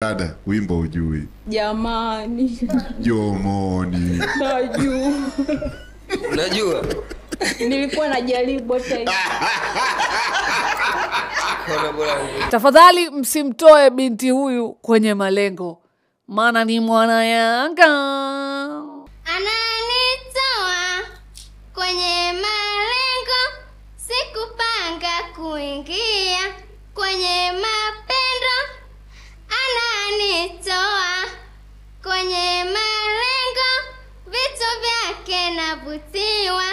Dada, wimbo ujui. Jamani. Jomoni. Najua. Unajua? Nilikuwa najaribu hata. Tafadhali msimtoe binti huyu kwenye malengo. Maana ni mwana Yanga. Ananitoa kwenye malengo, sikupanga kuingia kwenye mapendo. Ananitoa kwenye malengo, vitu vyake navutiwa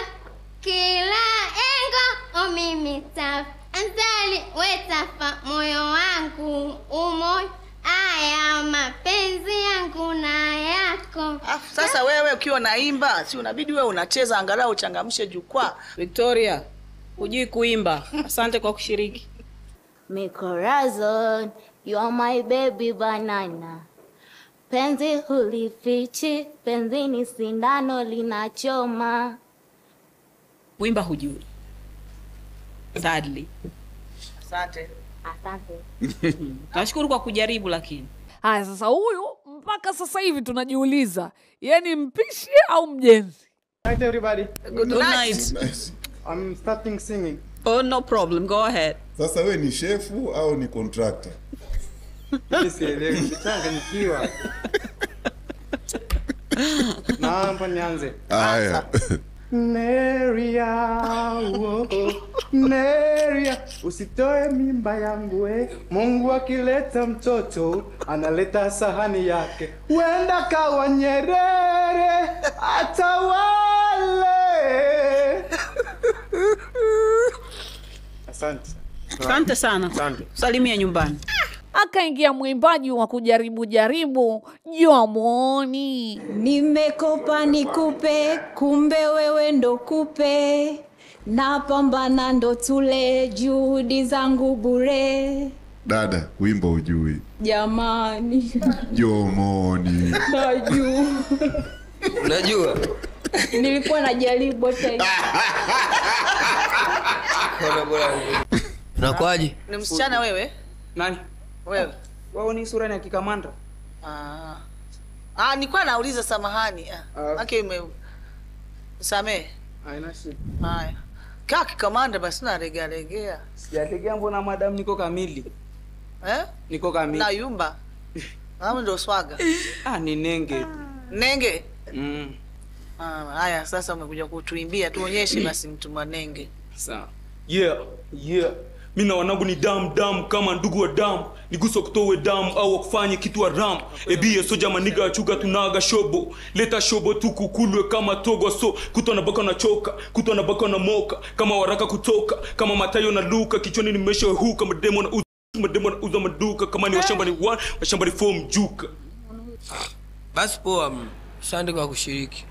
kila engo. Mimi tafadhali wetafa moyo wangu umoja. Aya mapenzi yangu na yako. Sasa wewe ukiwa naimba, si unabidi wewe unacheza angalau uchangamshe jukwaa. Victoria, hujui kuimba. Asante kwa kushiriki. Mikorazon, you are my baby banana. Penzi hulifichi, penzi ni sindano linachoma. Kuimba hujui. Sadly. Asante. Nashukuru kwa kujaribu lakini. Haya sasa huyu mpaka sasa hivi tunajiuliza, yeye ni mpishi au mjenzi? Night everybody. Good night. Nice. I'm starting singing. Oh, no problem. Go ahead. Sasa we ni shefu au ni contractor? Sielewi, nikiwa. Naomba nianze. Haya. Neria, Neria, usitoe mimba yangu we. Mungu akileta mtoto, analeta sahani yake. Wenda kawa Nyerere, atawale. Asante sana. Salimia nyumbani. Akaingia mwimbaji wa kujaribu jaribu, Jomoni. Nimekopa nikupe, kumbe wewe ndo kupe. Napambana ndo tule, juhudi zangu bure. Dada, wimbo ujui. Jamani. Jomoni. Najua. Unajua? Nilikuwa najaribu hata. Unakwaje? Ni msichana wewe? Nani? Wewe. Wao ni sura ya kikamanda. Nilikuwa nauliza samahani. Okay, samee. Haina shida. Haya. Kaa kikamanda basi na regea. Sijategea mbona madam niko kamili. Niko kamili. Na yumba. Hapo ndo swaga. Ni nenge. Nenge? Haya sasa umekuja kutuimbia, tuonyeshe basi mtu manenge. Sawa. Yeah. Mimi na wanangu ni damu kama ndugu wa damu. Niguso kutowe damu au wakufanye kitu wa ram. Ebie soja maniga achuga tunaga shobo. Leta shobo tukukulwe kama togo so. Kutwa na baka na choka, kutwa na baka na moka. Kama waraka kutoka, kama Matayo na Luka. Kichwani nimesha huka, mademo na uza maduka. Kama ni washamba ni 1, washamba ni 4 mjuka. Basi poa, asante kwa kushiriki.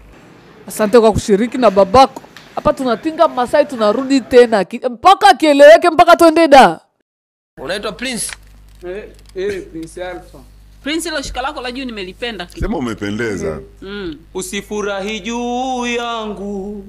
Asante kwa kushiriki na babako. Hapa tunatinga Masai tunarudi tena. Mpaka kieleweke mpaka tuende da. Unaitwa Prince? Prince Alpha. Prince ilo shika lako la juu nimelipenda. Sema umependeza. Usifurahi juu yangu,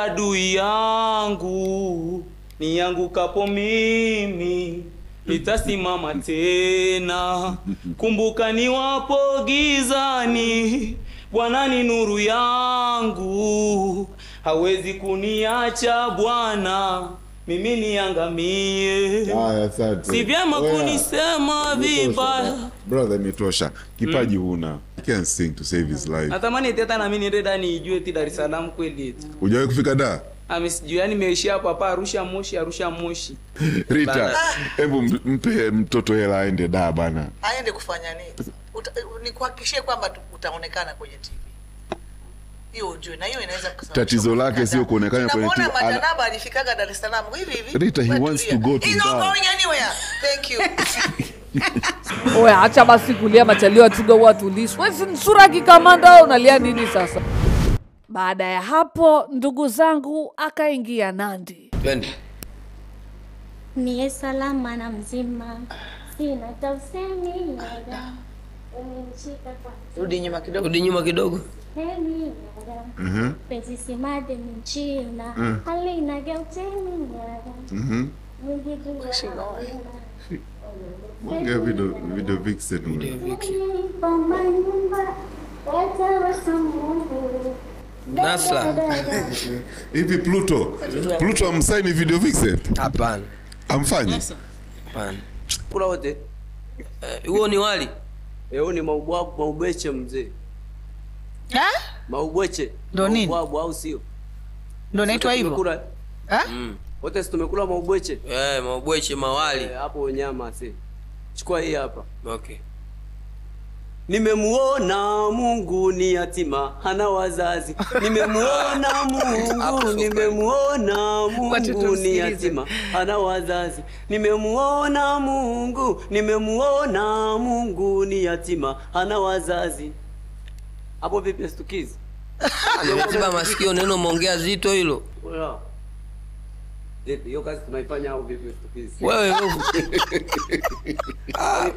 adui yangu. Ni yangu kapo mimi, nitasimama tena. Kumbuka ni wapo gizani, Bwana ni nuru yangu. Hawezi kuniacha Bwana, mimi niangamie. Asante. Si vyema kunisema vibaya. Brother, imetosha. Kipaji huna. He can sing to save his life. Natamani teta na mimi niende ndani nijue ti Dar es Salaam kweli eti. Hujawahi kufika da? Sijui yani nimeishia hapa Arusha Moshi. Rita, hebu mpe mtoto hela aende da bana. Aende kufanya nini? Nikuhakikishie kwamba utaonekana kwenye TV. Hiyo ujue, na hiyo inaweza kusababisha tatizo lake sio kuonekana kwenye TV. Naona Majanaba alifikaga Dar es Salaam hivi. Rita, he wants to go to He's not going anywhere. Thank you. Oe, acha basi kulia machalio atuga watu lisho. Wewe ni sura kikamanda unalia nini sasa? Baada ya hapo ndugu zangu akaingia Nandi. Twende. Ni salama na mzima. Sina tausemi yada. Umemshika kwa. Rudi nyuma kidogo. Penzi simade mchina. Halina gauteni yada. Mwanga video vixen. Nasla. Hivi Pluto amsaini video vixen? Hapana. Amfanye? Hapana. Kula wote. Huo ni wali. Huo ni maubweche mzee. Maubweche. Ndo nini? Maubwabu au sio? Ndo naitwa hivyo. Wote tumekula maubweche. Maubweche mawali. Hapo nyama si. Chukua hii hapa. Okay. Nimemuona Mungu ni yatima hana wazazi. Nimemuona Mungu ni yatima hana wazazi. Nimemuona Mungu ni yatima hana wazazi. Hapo vipi stukizi? Nimeziba masikio, neno muongea zito hilo. Hiyo kazi tunaifanya au vipi stukizi? Wewe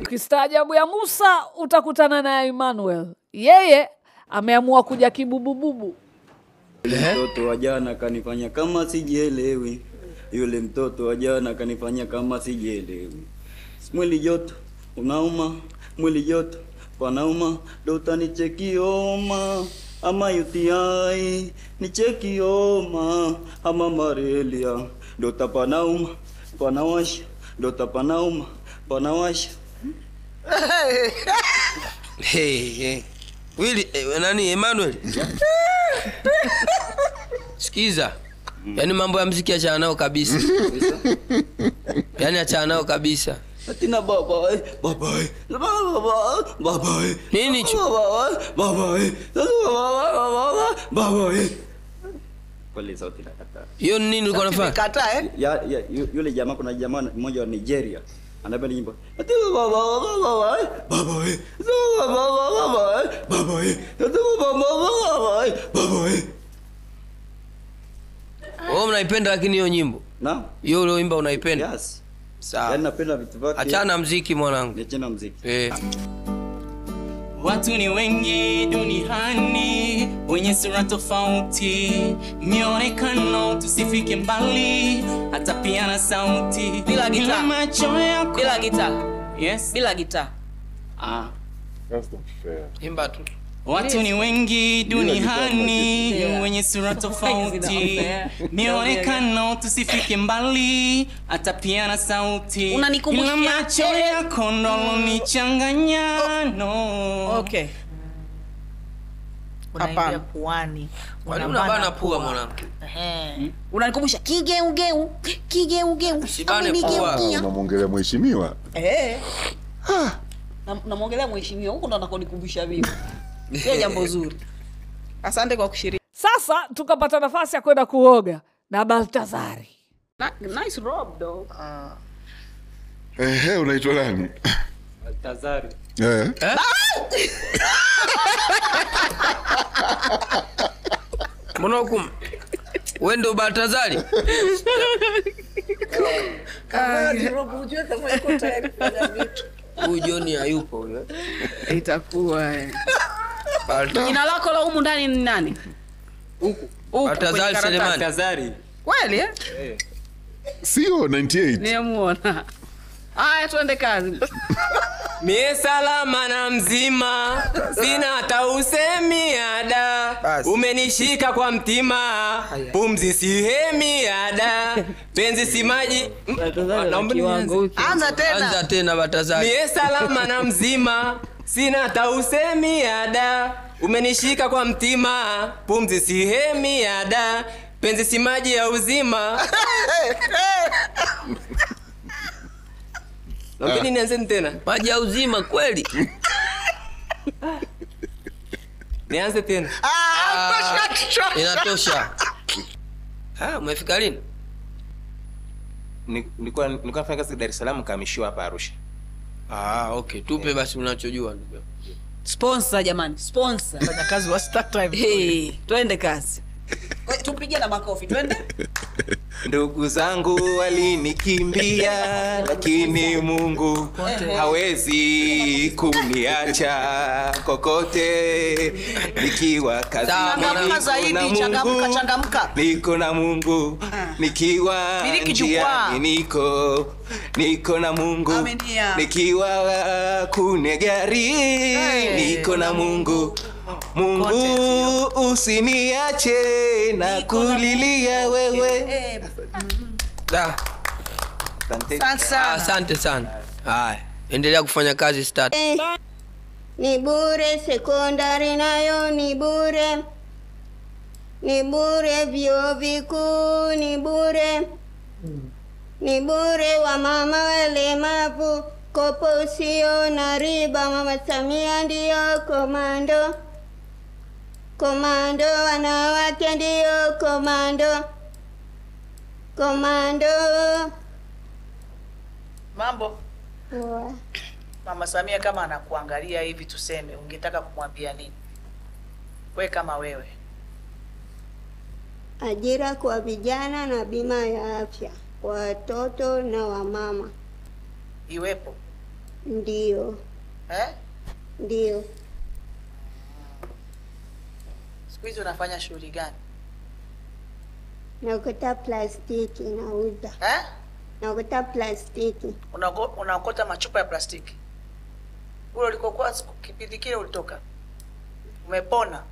Ukistaajabu ya Musa utakutana na Emmanuel. Yeye ameamua kuja kibubububu. Mtoto wa jana kanifanya kama sijielewi. Yule mtoto wa jana kanifanya kama sijielewi. Mwili joto unauma, mwili joto panauma, ndo utanichekioma ama UTI, nichekioma ama malaria, ndo tapanauma, panawasha, ndo tapanauma, panawasha. Willy, nani Emmanuel? Sikiza. Yaani mambo ya muziki achana nao kabisa. Yaani achana nao kabisa. Atina baba. Nini baba. Pole sauti nakata. Hiyo nini ulikuwa unafanya? Kataa Yule jamaa, kuna jamaa mmoja wa Nigeria anabeba nyimbo. Wewe unaipenda lakini hiyo nyimbo? Na? Hiyo ulioimba unaipenda? Yes. Sawa. Yaani napenda vitu vyake. Achana muziki mwanangu. Achana muziki. Watu ni wengi duniani wenye sura tofauti, mionekano tusifike mbali, hata pia na sauti. Bila gitaa. Macho yako. Bila gitaa. Yes. Bila gitaa. That's not fair. Imba tu. Watu ni wengi duniani wenye sura tofauti, mionekano tusifike mbali, hata pia na sauti. Unanikumbusha macho yako ndo unichanganya. No. Okay. Unaingia puani. Unabana pua mwanangu. Unanikumbusha kigeugeu. Sibane pua. Unamwongelea mheshimiwa? Namwongelea mheshimiwa, huko ndo anakonikumbusha mimi. Sio jambo zuri. Asante kwa kushiriki. Sasa tukapata nafasi ya kwenda kuoga na Baltazari. Nice robe though. Unaitwa nani? Baltazari. Mbona huko? Wewe ndo Baltazari? Robe ujue kama iko tayari kufanya vitu. Huyu Johnny hayupo huyo. Itakuwa jina lako la humu ndani ni nani? Huku. Baltazari Selemani. Baltazari. Kweli Sio 98. Nimemuona. Haya tuende kazi. Mie salama na mzima, sina hata usemi ada. Umenishika kwa mtima, pumzi sihemi ada. Penzi si maji. Anza tena Baltazari. Mie salama na mzima, sina hata usemi ada. Umenishika kwa mtima, pumzi sihemi ada. Penzi si maji ya uzima. Lakini nianze tena. Maji ya uzima kweli? Nianze tena. Inatosha. Umefika lini? Nilikuwa nafanya kazi Dar es Salaam, kaamishiwa hapa Arusha. Okay. Tupe basi unachojua ndugu. Sponsor jamani, sponsor. Fanya kazi wa Star Time. Twende kazi. Tupige na makofi, twende. Ndugu zangu walinikimbia, lakini Mungu hawezi kuniacha kokote. Nikiwa kazini changamka. Niko na Mungu, nikiwa njiani niko na Mungu, nikiwa kune gari niko na Mungu. Mungu usiniache na kulilia wewe. Asante sana. Haya, endelea kufanya kazi start. Ni bure sekondari nayo ni bure. Ni bure vyuo vikuu ni bure. Ni bure wa mama walemavu, kopo usio na riba. Mama Samia ndio komando. Komando wanawake ndio komando. Komando. Mambo. Mama Samia kama anakuangalia hivi tuseme, ungetaka kumwambia nini? Wewe kama wewe. Ajira kwa vijana na bima ya afya kwa watoto na wamama. Iwepo? Ndio. Ndio. Siku hizi unafanya shughuli gani? Naokota plastiki nauza. Naokota plastiki. Unaokota machupa ya plastiki? Ule ulikokuwa kipindi kile ulitoka? Umepona?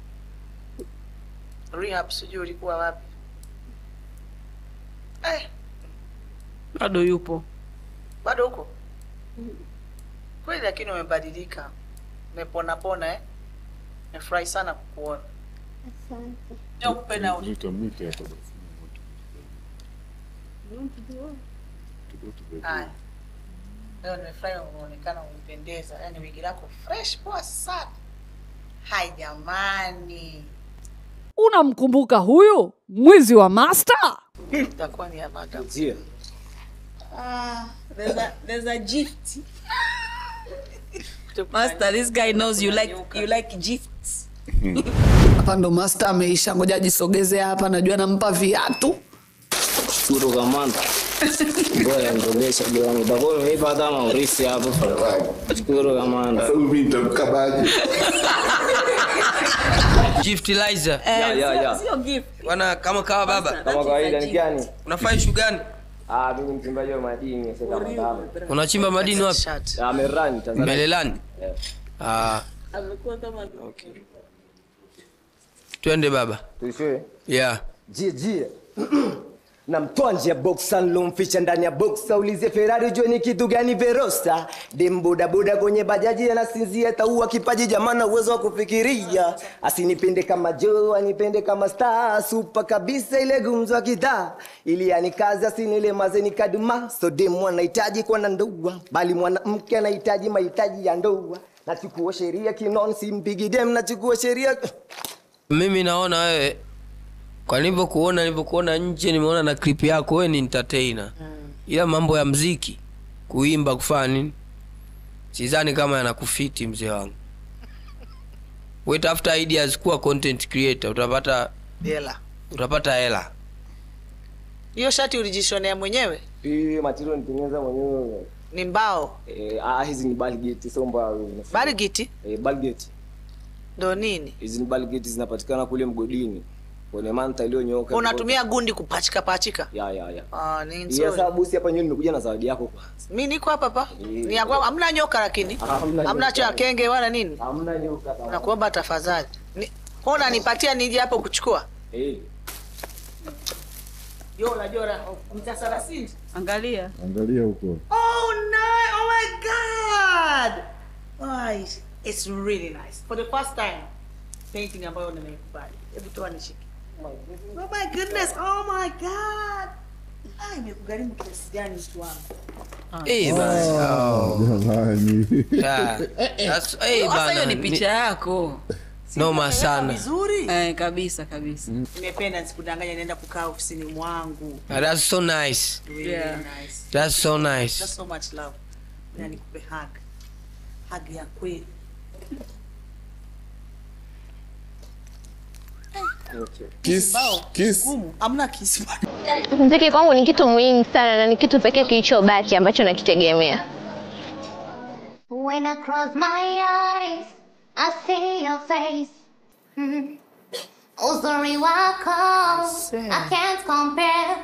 Rehab sijui ulikuwa wapi? Bado yupo. Bado huko? Kweli lakini umebadilika. Umepona. Nimefurahi sana kukuona. Asante. Nikupe na Nitamwita hapa basi. Haya. Leo nimefurahi unaonekana umependeza. Yaani wigi lako fresh poa sana. Hai jamani. Unamkumbuka huyu mwizi wa master? Itakuwa ni ya madam. Ndio. There's a gift. Master, this guy knows you like gifts. Hapa ndo master ameisha, ngoja ajisogeze hapa, najua nampa viatu. Shukuru kamanda. Bora ndogesha bila mdagoro hivi hata maurisi hapo. Shukuru kamanda. Mimi nitamkabaje? Gift Liza. Sio gift. Wana kama kawa baba. Kama kawaida ni gani? Unafanya issue gani? Mimi mchimbaji wa madini sasa kama. Unachimba madini wapi? Merani Tanzania. Melelani. Amekuwa kama okay. Twende baba. Tuishwe? Yeah. Jie. Na mtoa nje ya boxa nilomficha ndani ya boxa, ulize Ferrari jua ni kitu gani Verosa. Demboda boda kwenye bajaji anasinzia, taua kipaji jamana uwezo wa kufikiria. Asinipende kama Joe, anipende kama star, super kabisa ile gumzo kitaa. Ili anikazi asinile mazeni kaduma, so demu anahitaji kuwa na ndoa, bali mwanamke anahitaji mahitaji ya ndoa. Nachukua sheria kinoni simpigi dem, nachukua sheria. Mimi naona wewe kwa nilivyokuona nje nimeona na clip yako wewe ni entertainer. Ila mambo ya muziki, kuimba, kufanya nini? Sidhani kama yanakufiti mzee wangu. Wewe tafuta ideas kuwa content creator, utapata hela. Hiyo shati ulijishonea mwenyewe? Material nitengeneza mwenyewe. Ni mbao? Hizi ni balgeti, sio mbao. Balgeti? Balgeti. Ndo nini? Hizi ni balgeti zinapatikana kule mgodini. Kwenye manta iliyonyooka. Unatumia gundi kupachika? Ya. Ni nzuri. Sasa bosi hapa nyoni nimekuja na zawadi yako kwanza. Mimi niko hapa. Ni yako hamna nyoka lakini. Hamna cha kenge wala nini? Hamna nyoka. Nakuomba tafadhali. Mbona nipatia nije hapo kuchukua? Jora. Mtasala sindi. Angalia huko. Oh my god. Oh, it's really nice. For the first time painting ambayo nimeikubali. Hebu toa nishike. Oh my goodness. Oh my god. Imekugharimu kiasi gani mtu wangu? Jamani. Sasa hiyo ni picha yako. Noma sana. Vizuri. Kabisa. Nimependa nisikudanganya naenda kukaa ofisini mwangu. That's so nice. Yeah. Nice. That's so nice. That's so much love. Na nikupe hug ya kweli. Kiss. Amna kiss. Muziki kwangu ni kitu muhimu sana na ni kitu pekee kilichobaki ambacho nakitegemea. When I close my eyes, I see your face. Uzuri wako, I can't compare.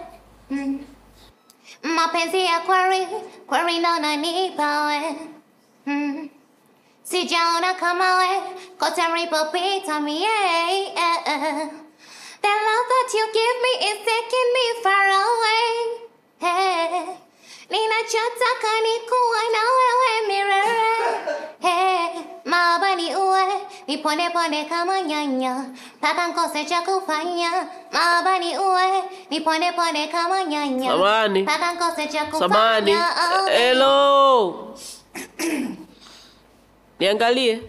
Mapenzi ya kweli ndo unanipa we. Sijaona kama we, kote nilipopita mie. The love that you give me is taking me far away. Hey, ninachotaka ni kuwa na wewe milele. Hey, mabani uwe, nipone pone kama nyanya, mpaka nkose cha kufanya. Mabani uwe, nipone pone kama nyanya, Samani. mpaka nkose cha kufanya. Samani. Hello. Niangalie.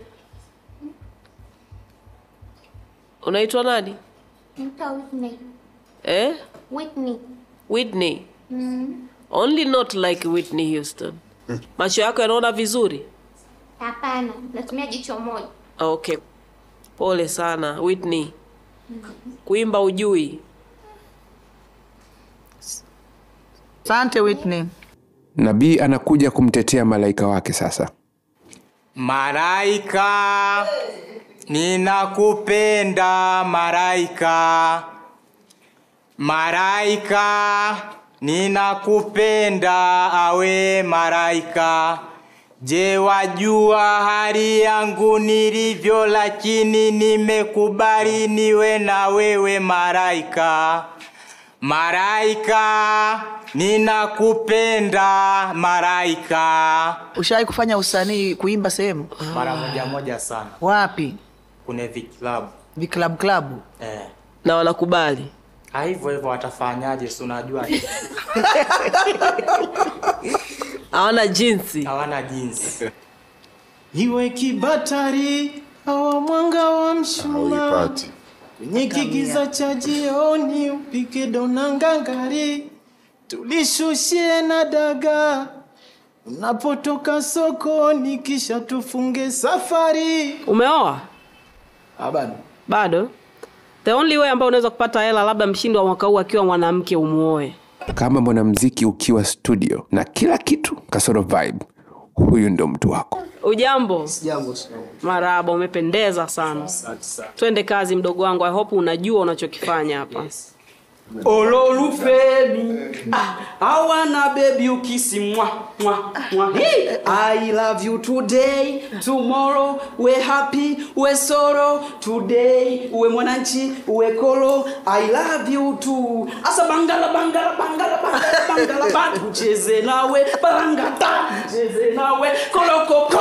Unaitwa nani? Whitney. Whitney. Whitney. Only not like Whitney Houston. Macho yako yanaona vizuri? Hapana, natumia jicho moja. Okay. Pole sana Whitney. Kuimba ujui. Asante Whitney. Nabii anakuja kumtetea malaika wake sasa. Malaika, ninakupenda malaika. Malaika, ninakupenda awe malaika. Je, wajua hali yangu nilivyo, lakini nimekubali niwe na wewe malaika. Malaika, ninakupenda malaika. Ushawahi kufanya usanii kuimba sehemu? Mara moja sana. Wapi? Kuna V-Club. V-Club. Na wanakubali. Hivyo watafanyaje, si unajua. Hawana jinsi. Hawana jinsi. Iwe kibatari au mwanga wa mshumaa, kwenye kigiza cha jioni upike dona ngangari, tulishushie na daga unapotoka sokoni, kisha tufunge safari. Umeoa? Bado. The only way ambao unaweza kupata hela labda mshindi wa mwaka huu akiwa mwanamke umuoe. Kama mwanamuziki ukiwa studio na kila kitu kasoro vibe, huyu ndo mtu wako. Ujambo? Sijambo. Marahaba, umependeza sana. Twende kazi mdogo wangu. I hope unajua unachokifanya hapa. Ololufemi, I wanna baby you kiss mwa mwa mwa. Hey, I love you today, tomorrow we happy, we sorrow. Today we mwananchi, we kolo. I love you too. Asa bangala bangala bangala bangala bangala bangala. Tucheze nawe bangata, tucheze nawe kolokoko.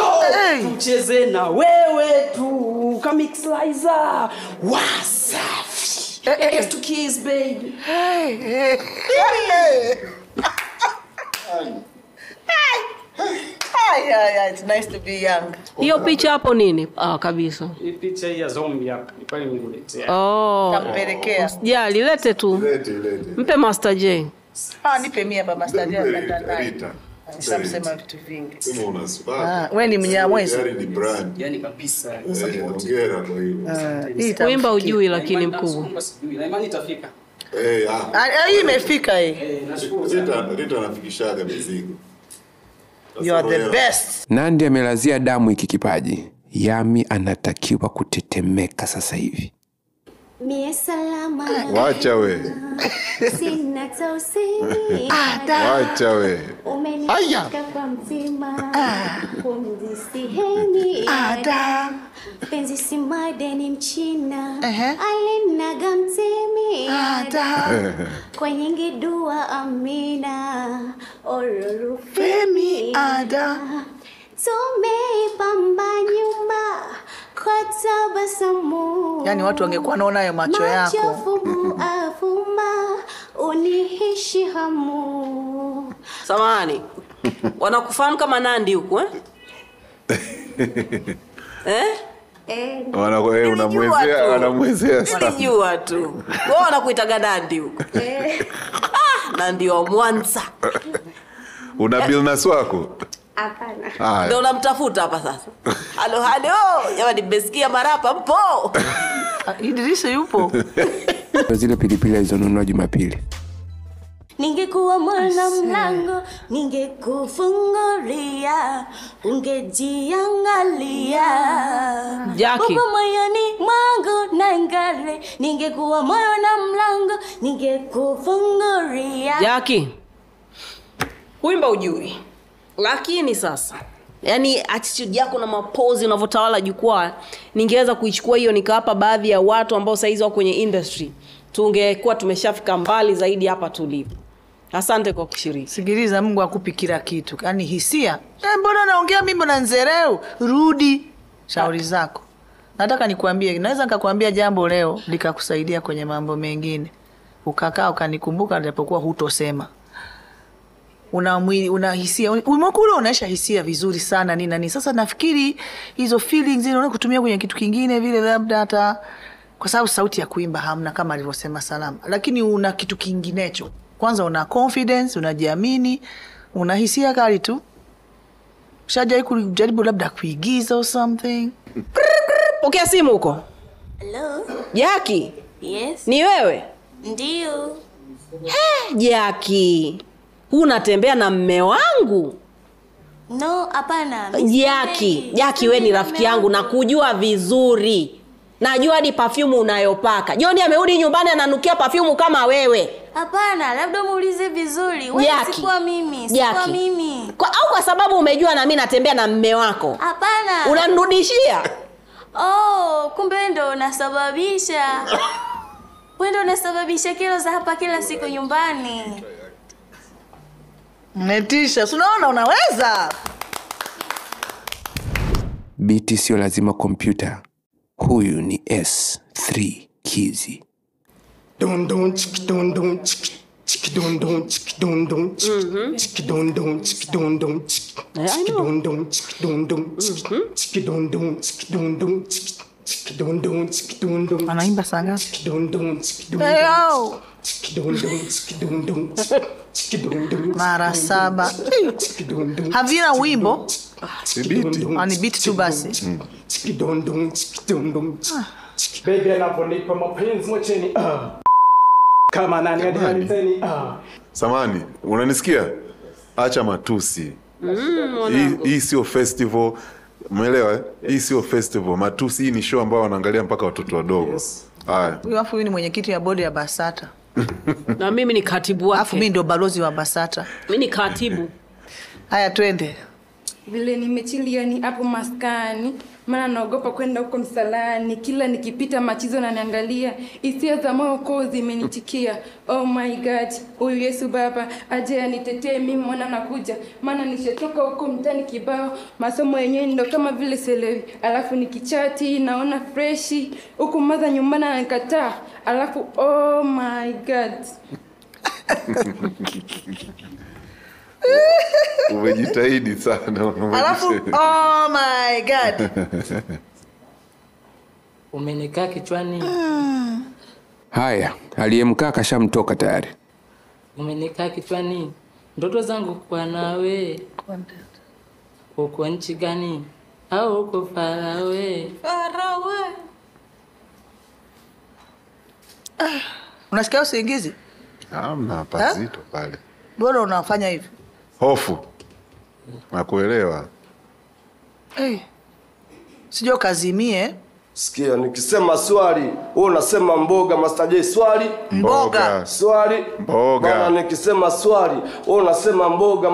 Tucheze na wewe tu. Kamix Liza. Wasafi. It's to kiss, baby. Hey. It's nice to be young. Hiyo picha hapo nini? Kabisa. Hii picha hii ya zombie hapa. Nipani nikuletea. Tampelekea. Jali, lete tu. Mpe Master J. Nipe mimi hapa Master J Rita. Nisamsema vitu vingi. Sema unasubiri. Wewe ni Mnyamwezi. Yaani ni brand. Yaani kabisa. Hongera kwa hiyo. Kuimba ujui lakini mkubwa. Na imani itafika. Hii imefika hii. Rita anafikishaga mizigo. You are the best. Nandi amelazia damu hiki kipaji. Yami anatakiwa kutetemeka sasa hivi. Mie salama. Wacha we. Sina tausini. Wacha we. Umenishika kwa mtima. Pumzi sihemi. Penzi si madeni mchina. Alinaga mtemi. Kwenye ngidua amina. Ololufemi. Tumepamba nyuma kwa tabasamu. Yaani watu wangekuwa naona hayo macho yako. Machofu afuma unihishi hamu. Samahani. Wanakufahamu kama Nandi huko unamwezea sana. Unajua tu. Wao wanakuitaga Nandi huko. Nandi wa Mwanza. Una billness wako? Hapana. Ndio unamtafuta hapa sasa. Halo, jamani mmesikia marapa mpo? Idrisa yupo. Zile pilipili alizonunua Jumapili. Ningekuwa mwana mlango, ningekufungulia, ungejiangalia. Jackie. Upo moyoni mwangu naangalia, ningekuwa mwana mlango, ningekufungulia. Jackie. Kuimba ujui. Lakini sasa, yani attitude yako na mapozi unavyotawala jukwaa, ningeweza kuichukua hiyo nikawapa baadhi ya watu ambao saizi wako kwenye industry. Tungekuwa tumeshafika mbali zaidi hapa tulipo. Asante kwa kushiriki. Sikiliza, Mungu akupi kila kitu. Yaani hisia. Mbona naongea mimi na nzereu? Rudi shauri zako. Nataka nikuambie, naweza nikakwambia jambo leo likakusaidia kwenye mambo mengine. Ukakaa ukanikumbuka nilipokuwa hutosema. Una mwili, una hisia. Umekula unaisha hisia vizuri sana nini na nini. Sasa nafikiri hizo feelings zile unaona kutumia kwenye kitu kingine vile, labda hata kwa sababu sauti ya kuimba hamna kama alivyosema Salama. Lakini una kitu kinginecho. Kwanza una confidence, unajiamini, una hisia kali tu. Shajai kujaribu labda kuigiza or something. Pokea simu huko. Hello? Jackie. Yes. Ni wewe? Ndio. Jackie. Unatembea na mme wangu? No, hapana. Jackie wewe ni rafiki yangu na kujua vizuri. Najua hadi perfume unayopaka. Joni amerudi nyumbani ananukia perfume kama wewe. Hapana, labda muulize vizuri. Wewe sikuwa mimi, sikuwa mimi. Au kwa sababu umejua na mimi natembea na mme wako? Hapana. Unanirudishia? Oh, kumbe ndo unasababisha. Wewe ndo unasababisha kero za hapa kila siku nyumbani. Metisha, unaona unaweza. Biti sio lazima kompyuta. Huyu ni S3 Kizi. Don don chiki don don chiki don don chiki don don chiki don don chiki don don chiki don don chiki don don chiki don don chiki don don chiki don don chiki don don. Anaimba sana. Chiki don don chiki don don chiki don don chiki don don chiki don don. Mara 7. Havina wimbo? Ani beat tu basi. Chiki don don chiki don don. Baby anaponipa mapenzi mwacheni kama nani hadi teni Samani, unanisikia? Acha matusi. Hii sio festival. Umeelewa? Hii sio festival. Matusi hii ni show ambayo wanaangalia mpaka watoto wadogo. Haya. Huyu ni mwenyekiti ya bodi ya Basata. Na mimi ni katibu wake. Alafu mimi ndio balozi wa Basata. Mimi ni katibu. Haya twende. Vile nimechilia ni hapo maskani, maana naogopa kwenda huko msalani. Kila nikipita machizo na niangalia, hisia za moyo kwa zimenitikia. Oh my God, huyu Yesu Baba aje anitetee mimi mwana nakuja. Maana nishatoka huko mtani kibao, masomo yenyewe ndo kama vile selewi. Alafu nikichati naona freshi, huko maza nyumbani anakataa. Alafu oh my God. Umejitahidi sana. Alafu oh my God. Umenikaa kichwani. Haya, aliyemkaa kashamtoka tayari. Umenikaa kichwani. Ndoto zangu kwa nawe. Uko nchi gani? Au uko farawe? Farawe. Unasikia usingizi? Hamna pazito pale. Bora unafanya hivi. Hofu. Nakuelewa. Sijui kazimie. Sikia nikisema swali, wewe unasema mboga. Master J swali? Mboga. Swali? Mboga. Bana nikisema swali, wewe unasema mboga.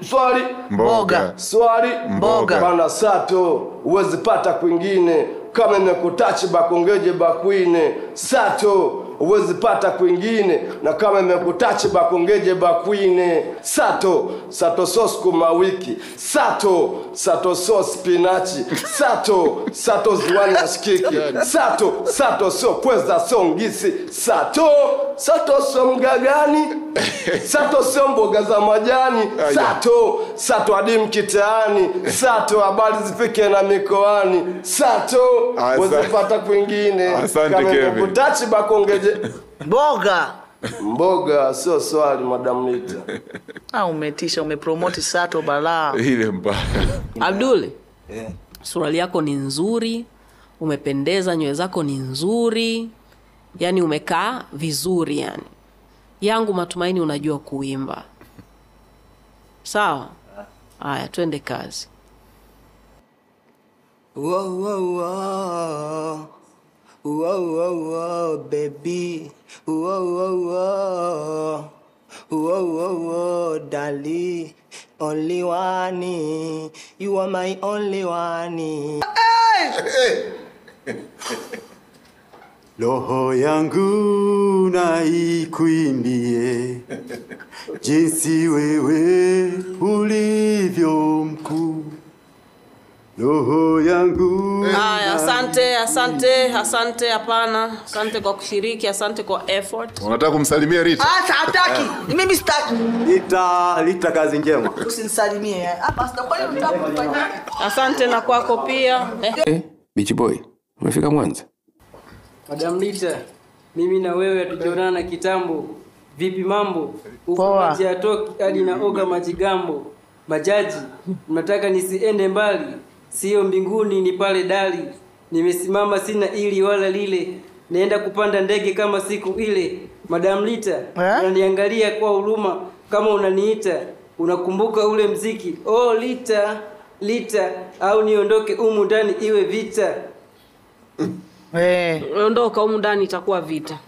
Swali? Mboga. Swali? Mboga. Bana Sato, uwezi pata kwingine. Kama imekutachi bakongeje bakwine. Sato, uwezi pata kwingine. Na kama imekutachi bakongeje bakwine. Sato, Sato sauce kuma wiki. Sato, Sato sauce spinachi. Sato, Sato ziwani ya shikiki. Sato, Sato sio pweza sio ngisi. Sato, Sato sio mgagani. Sato sio mboga za majani. Sato, Sato adimu kitaani. Sato habari zifike na mikoani. Sato, wazipata kwingine. Kama imekutachi bakongeje mboga sio swali Madam Nita. Umetisha, umepromote Sato balaa. Ile mbaya. Abdul. Suruali yako ni nzuri. umependeza, nywele zako ni nzuri, yani umekaa vizuri yani. Yangu matumaini unajua kuimba. Sawa? Haya, twende kazi. Wow, wow, wow. Wow, wow, wow, baby. Wow, wow, wow. Wow, wow, wow, darling. Only one. You are my only one. Roho yangu na ikuimbie jinsi wewe ulivyo mkuu. Roho yangu. Haya, asante, hapana. Asante kwa kushiriki, asante kwa effort. Unataka kumsalimia Rita? Hataki. Mimi sitaki. Rita kazi njema. Usinisalimie. Hapa sitakwenda kufanya. Asante na kwako pia. Beach Boy, umefika Mwanza? Madam Rita, mimi na wewe hatujaonana kitambo. Vipi mambo? Uko maji ya toki hadi na oga majigambo. Majaji, mnataka nisiende mbali. Sio mbinguni ni pale dali. Nimesimama sina ili wala lile. Naenda kupanda ndege kama siku ile. Madam Rita, unaniangalia kwa huruma kama unaniita. Unakumbuka ule mziki? Oh Lita, au niondoke humu ndani iwe vita. Ondoka humu ndani itakuwa vita.